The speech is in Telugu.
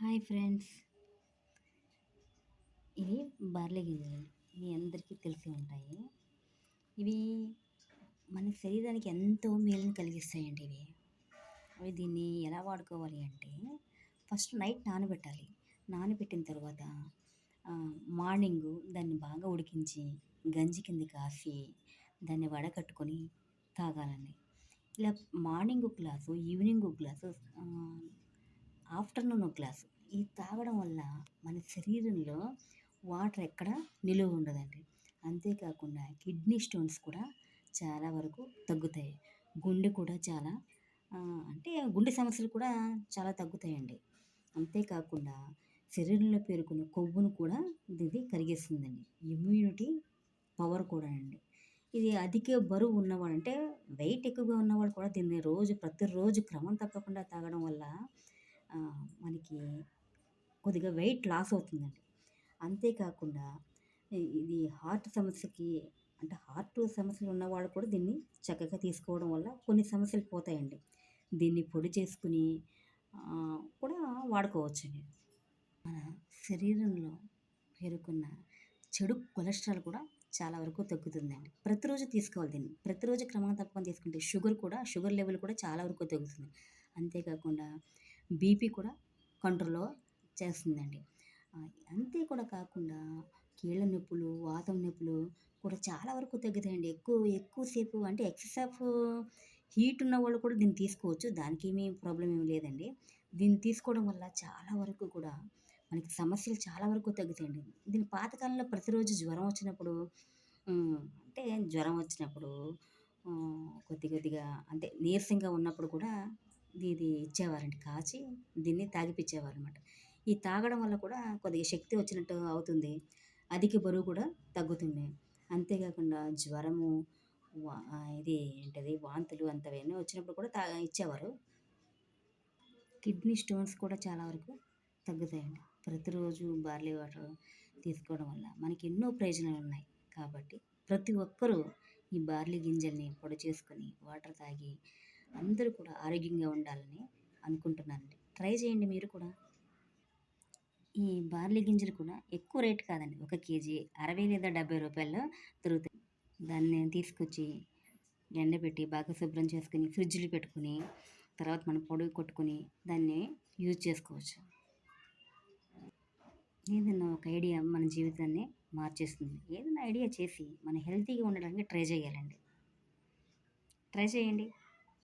Hi friends. ఇవి బార్లీ గింజలు. ఇవి అందరికీ తెలిసి ఉంటాయి. ఇవి మన శరీరానికి ఎంతో మేలుని కలిగిస్తాయండి ఇవి. దీన్ని ఎలా వాడుకోవాలి అంటే ఫస్ట్ నైట్ నానబెట్టాలి. నానబెట్టిన తర్వాత మార్నింగు దాన్ని బాగా ఉడికించి గంజి కింద కాసి దాన్ని వడకట్టుకొని తాగాలండి. ఇలా మార్నింగ్ ఒక గ్లాసు, ఈవినింగ్ ఒక గ్లాసు, ఆఫ్టర్నూన్ ఒక గ్లాసు. ఇది తాగడం వల్ల మన శరీరంలో వాటర్ ఎక్కడ నిలువ ఉండదండి. అంతేకాకుండా కిడ్నీ స్టోన్స్ కూడా చాలా వరకు తగ్గుతాయి. గుండె కూడా చాలా అంటే గుండె సమస్యలు కూడా చాలా తగ్గుతాయండి. అంతేకాకుండా శరీరంలో పేరుకున్న కొవ్వును కూడా ఇది కరిగిస్తుందండి. ఇమ్యూనిటీ పవర్ కూడా అండి. ఇది అధిక బరువు ఉన్నవాడు అంటే వెయిట్ ఎక్కువగా ఉన్నవాడు కూడా దీన్ని ప్రతిరోజు క్రమం తప్పకుండా తాగడం వల్ల మనకి కొద్దిగా వెయిట్ లాస్ అవుతుందండి. అంతేకాకుండా ఇది హార్ట్ సమస్యకి అంటే హార్ట్ సమస్యలు ఉన్నవాళ్ళు కూడా దీన్ని చక్కగా తీసుకోవడం వల్ల కొన్ని సమస్యలు పోతాయండి. దీన్ని పొడి చేసుకుని కూడా వాడుకోవచ్చండి. మన శరీరంలో పేరుకున్న చెడు కొలెస్ట్రాల్ కూడా చాలా వరకు తగ్గుతుందండి. ప్రతిరోజు తీసుకోవాలి దీన్ని. ప్రతిరోజు క్రమం తప్పకుండా తీసుకుంటే షుగర్ లెవెల్ కూడా చాలా వరకు తగ్గుతుంది. అంతేకాకుండా బీపీ కూడా కంట్రోల్‌లో చేస్తుందండి. అంతే కూడా కాకుండా కీళ్ళ నొప్పులు, వాతం నొప్పులు కూడా చాలా వరకు తగ్గుతాయండి. ఎక్కువసేపు అంటే ఎక్సెస్ ఆఫ్ హీట్ ఉన్నవాళ్ళు కూడా దీన్ని తీసుకోవచ్చు. దానికేమీ ప్రాబ్లమ్ ఏమి లేదండి. దీన్ని తీసుకోవడం వల్ల చాలా వరకు కూడా మనకి సమస్యలు చాలా వరకు తగ్గుతాయండి. దీన్ని పాతకాలంలో ప్రతిరోజు అంటే జ్వరం వచ్చినప్పుడు కొద్దిగా అంటే నీరసంగా ఉన్నప్పుడు కూడా ఇది ఇచ్చేవారండి. కాచి దీన్ని తాగిపిచ్చేవారనమాట. ఇది తాగడం వల్ల కూడా కొద్దిగా శక్తి వచ్చినట్టు అవుతుంది. అధిక బరువు కూడా తగ్గుతుంది. అంతేకాకుండా జ్వరము, ఇది ఏంటది వాంతులు అంతవన్నీ వచ్చినప్పుడు కూడా ఇచ్చేవారు. కిడ్నీ స్టోన్స్ కూడా చాలా వరకు తగ్గుతాయండి. ప్రతిరోజు బార్లీ వాటర్ తీసుకోవడం వల్ల మనకి ఎన్నో ప్రయోజనాలు ఉన్నాయి. కాబట్టి ప్రతి ఒక్కరూ ఈ బార్లీ గింజల్ని పొడి చేసుకొని వాటర్ తాగి అందరూ కూడా ఆరోగ్యంగా ఉండాలని అనుకుంటున్నానండి. ట్రై చేయండి మీరు కూడా. ఈ బార్లీ గింజలు కూడా ఎక్కువ రేట్ కాదండి. 1 కేజీ 60 లేదా 70 రూపాయల్లో దొరుకుతాయి. దాన్ని తీసుకొచ్చి ఎండబెట్టి బాగా శుభ్రం చేసుకొని ఫ్రిడ్జ్‌లో పెట్టుకొని తర్వాత మనం పొడి కొట్టుకొని దాన్ని యూజ్ చేసుకోవచ్చు. ఏదైనా ఒక ఐడియా మన జీవితాన్ని మార్చేస్తుంది. ఏదైనా ఐడియా చేసి మన హెల్తీగా ఉండడానికి ట్రై చేయాలండి. ట్రై చేయండి.